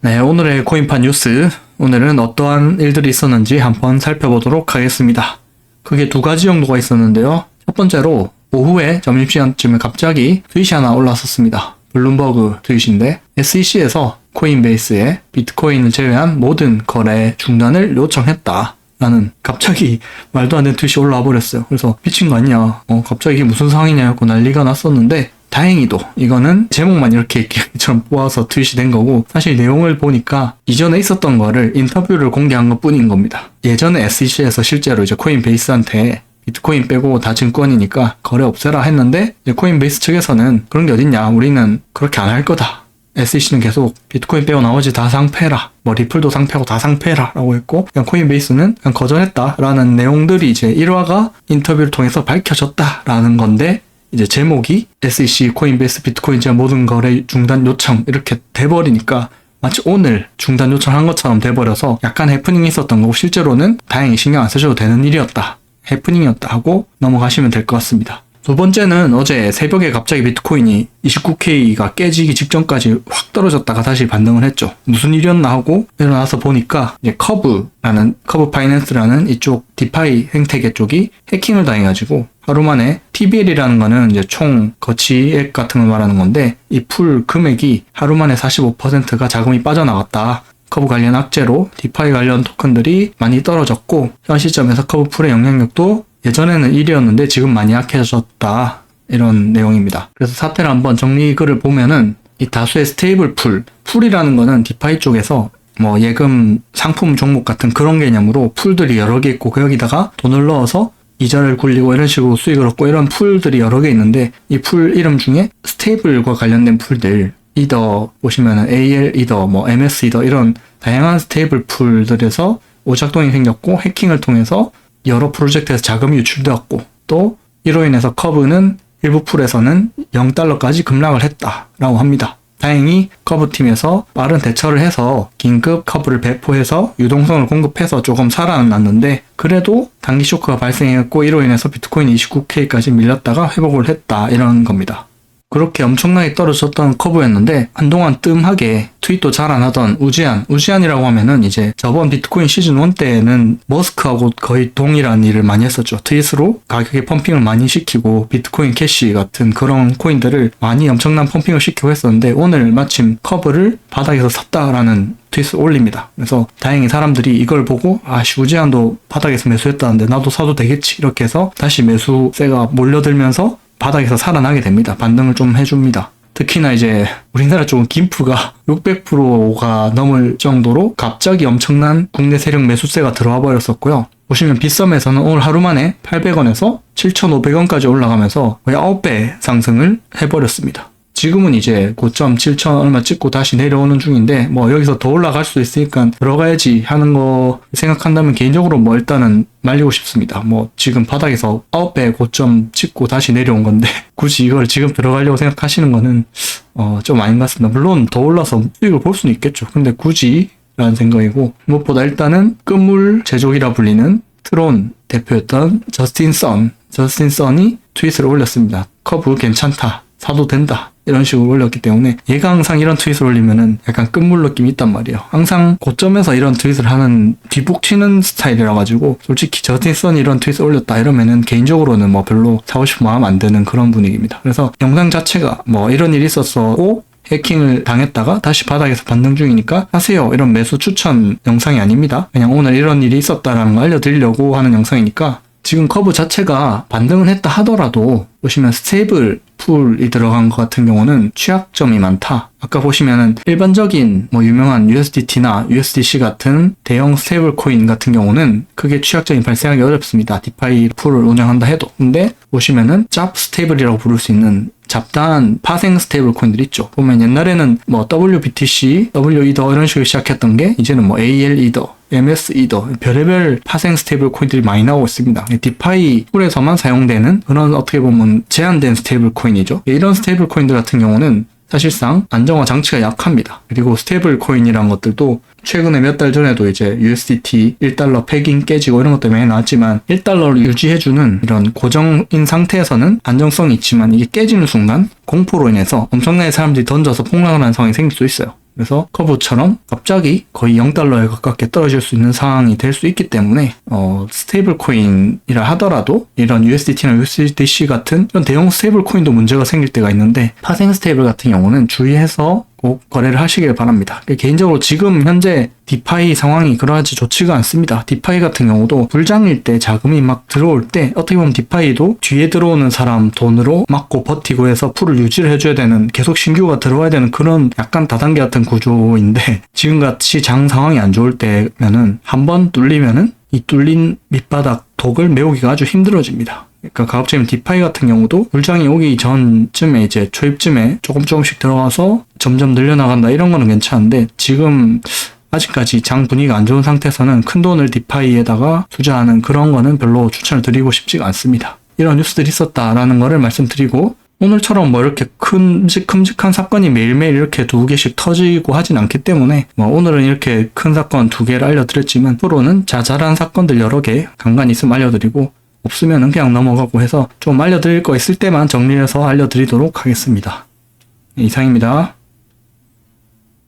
네, 오늘의 코인판 뉴스. 오늘은 어떠한 일들이 있었는지 한번 살펴보도록 하겠습니다. 크게 두 가지 정도가 있었는데요. 첫 번째로 오후에 점심시간쯤에 갑자기 트윗이 하나 올랐었습니다. 블룸버그 트윗인데 SEC에서 코인베이스에 비트코인을 제외한 모든 거래 중단을 요청했다 라는 갑자기 말도 안 되는 트윗이 올라와 버렸어요. 그래서 미친 거 아니야, 갑자기 이게 무슨 상황이냐 고 난리가 났었는데, 다행히도 이거는 제목만 이렇게 기계처럼 뽑아서 트윗이 된 거고, 사실 내용을 보니까 이전에 있었던 거를 인터뷰를 공개한 것 뿐인 겁니다. 예전에 SEC에서 실제로 이제 코인베이스한테 비트코인 빼고 다 증권이니까 거래 없애라 했는데, 이제 코인베이스 측에서는 그런 게 어딨냐, 우리는 그렇게 안 할 거다, SEC는 계속 비트코인 빼고 나머지 다 상패라, 리플도 상패고 다 상패라 라고 했고, 그냥 코인베이스는 그냥 거절했다 라는 내용들이 이제 일화가 인터뷰를 통해서 밝혀졌다 라는 건데, 이제 제목이 SEC 코인베이스 비트코인 제외 모든 거래 중단 요청 이렇게 돼버리니까 마치 오늘 중단 요청한 것처럼 돼버려서 약간 해프닝이 있었던 거고, 실제로는 다행히 신경 안 쓰셔도 되는 일이었다, 해프닝이었다 하고 넘어가시면 될 것 같습니다. 두 번째는 어제 새벽에 갑자기 비트코인이 29K가 깨지기 직전까지 확 떨어졌다가 다시 반등을 했죠. 무슨 일이었나 하고 일어나서 보니까 이제 커브 파이낸스라는 이쪽 디파이 생태계 쪽이 해킹을 당해가지고 하루 만에 TBL이라는 거는 이제 총 거치액 같은 걸 말하는 건데, 이 풀 금액이 하루 만에 45%가 자금이 빠져나갔다. 커브 관련 악재로 디파이 관련 토큰들이 많이 떨어졌고, 현 시점에서 커브 풀의 영향력도 예전에는 1이었는데 지금 많이 약해졌다, 이런 내용입니다. 그래서 사태를 한번 정리글을 보면은 이 다수의 스테이블 풀이라는 거는 디파이 쪽에서 예금 상품 종목 같은 그런 개념으로 풀들이 여러 개 있고, 그 여기다가 돈을 넣어서 이자를 굴리고 이런 식으로 수익을 얻고, 이런 풀들이 여러 개 있는데, 이 풀 이름 중에 스테이블과 관련된 풀들, 이더 보시면은 AL 이더, MS 이더, 이런 다양한 스테이블 풀들에서 오작동이 생겼고, 해킹을 통해서 여러 프로젝트에서 자금이 유출되었고, 또 이로 인해서 커브는 일부 풀에서는 0달러까지 급락을 했다라고 합니다. 다행히 커브팀에서 빠른 대처를 해서 긴급 커브를 배포해서 유동성을 공급해서 조금 살아났는데, 그래도 단기 쇼크가 발생했고, 이로 인해서 비트코인이 29K까지 밀렸다가 회복을 했다, 이런 겁니다. 그렇게 엄청나게 떨어졌던 커브였는데, 한동안 뜸하게 트윗도 잘 안 하던 우지안이라고 하면은 이제 저번 비트코인 시즌 1 때는 머스크하고 거의 동일한 일을 많이 했었죠. 트윗으로 가격의 펌핑을 많이 시키고, 비트코인 캐시 같은 그런 코인들을 많이 엄청난 펌핑을 시키고 했었는데, 오늘 마침 커브를 바닥에서 샀다라는 트윗을 올립니다. 그래서 다행히 사람들이 이걸 보고 우지안도 바닥에서 매수했다는데 나도 사도 되겠지, 이렇게 해서 다시 매수세가 몰려들면서 바닥에서 살아나게 됩니다. 반등을 좀 해줍니다. 특히나 이제 우리나라 쪽은 김프가 600%가 넘을 정도로 갑자기 엄청난 국내 세력 매수세가 들어와 버렸었고요. 보시면 빗썸에서는 오늘 하루 만에 800원에서 7,500원까지 올라가면서 거의 9배 상승을 해버렸습니다. 지금은 이제 고점 7,000 얼마 찍고 다시 내려오는 중인데, 여기서 더 올라갈 수도 있으니까 들어가야지 하는 거 생각한다면 개인적으로 일단은 말리고 싶습니다. 지금 바닥에서 9배 고점 찍고 다시 내려온 건데 굳이 이걸 지금 들어가려고 생각하시는 거는 좀 아닌 것 같습니다. 물론 더 올라서 수익을 볼 수는 있겠죠. 근데 굳이 라는 생각이고, 무엇보다 일단은 끝물 제조기라 불리는 트론 대표였던 저스틴 선이 트윗을 올렸습니다. 커브 괜찮다, 사도 된다, 이런 식으로 올렸기 때문에, 얘가 항상 이런 트윗을 올리면은 약간 끝물 느낌이 있단 말이에요. 항상 고점에서 이런 트윗을 하는 뒷북 치는 스타일이라 가지고, 솔직히 저스틴 선이 이런 트윗을 올렸다 이러면은 개인적으로는 별로 사고 싶은 마음 안 드는 그런 분위기입니다. 그래서 영상 자체가 이런 일이 있었고 해킹을 당했다가 다시 바닥에서 반등 중이니까 하세요, 이런 매수 추천 영상이 아닙니다. 그냥 오늘 이런 일이 있었다라는 거 알려드리려고 하는 영상이니까, 지금 커브 자체가 반등을 했다 하더라도 보시면 스테이블 풀이 들어간 것 같은 경우는 취약점이 많다. 아까 보시면은 일반적인 유명한 USDT나 USDC 같은 대형 스테이블 코인 같은 경우는 크게 취약점이 발생하기 어렵습니다. 디파이 풀을 운영한다 해도. 근데 보시면은 짭 스테이블이라고 부를 수 있는 잡다한 파생 스테이블 코인들 있죠. 보면 옛날에는 WBTC, WE더 이런 식으로 시작했던 게 이제는 AL 이더, MS 이더, 별의별 파생 스테이블 코인들이 많이 나오고 있습니다. 디파이 풀에서만 사용되는 그런 어떻게 보면 제한된 스테이블 코인이죠. 이런 스테이블 코인들 같은 경우는 사실상 안정화 장치가 약합니다. 그리고 스테이블 코인이란 것들도 최근에 몇 달 전에도 이제 USDT 1달러 패깅 깨지고 이런 것들 많이 나왔지만 1달러를 유지해주는 이런 고정인 상태에서는 안정성이 있지만 이게 깨지는 순간 공포로 인해서 엄청나게 사람들이 던져서 폭락을 하는 상황이 생길 수 있어요. 그래서 커브처럼 갑자기 거의 0달러에 가깝게 떨어질 수 있는 상황이 될 수 있기 때문에 스테이블 코인이라 하더라도 이런 USDT나 USDC 같은 이런 대형 스테이블 코인도 문제가 생길 때가 있는데 파생 스테이블 같은 경우는 주의해서 꼭 거래를 하시길 바랍니다. 개인적으로 지금 현재 디파이 상황이 그러하지 좋지가 않습니다. 디파이 같은 경우도 불장일 때 자금이 막 들어올 때 어떻게 보면 디파이도 뒤에 들어오는 사람 돈으로 막고 버티고 해서 풀을 유지를 해줘야 되는, 계속 신규가 들어와야 되는 그런 약간 다단계 같은 구조인데, 지금같이 장 상황이 안 좋을 때면은 한번 뚫리면은 이 뚫린 밑바닥 독을 메우기가 아주 힘들어집니다. 그러니까 가급적이면 디파이 같은 경우도 불장이 오기 전쯤에 이제 초입쯤에 조금씩 들어와서 점점 늘려나간다 이런 거는 괜찮은데, 지금 아직까지 장 분위기가 안 좋은 상태에서는 큰 돈을 디파이에다가 투자하는 그런 거는 별로 추천을 드리고 싶지가 않습니다. 이런 뉴스들이 있었다라는 거를 말씀드리고, 오늘처럼 뭐 이렇게 큼직한 사건이 매일매일 이렇게 2개씩 터지고 하진 않기 때문에 오늘은 이렇게 큰 사건 2개를 알려드렸지만, 앞으로는 자잘한 사건들 여러 개 간간히 있으면 알려드리고, 없으면 그냥 넘어가고 해서 좀 알려드릴 거 있을 때만 정리해서 알려드리도록 하겠습니다. 이상입니다.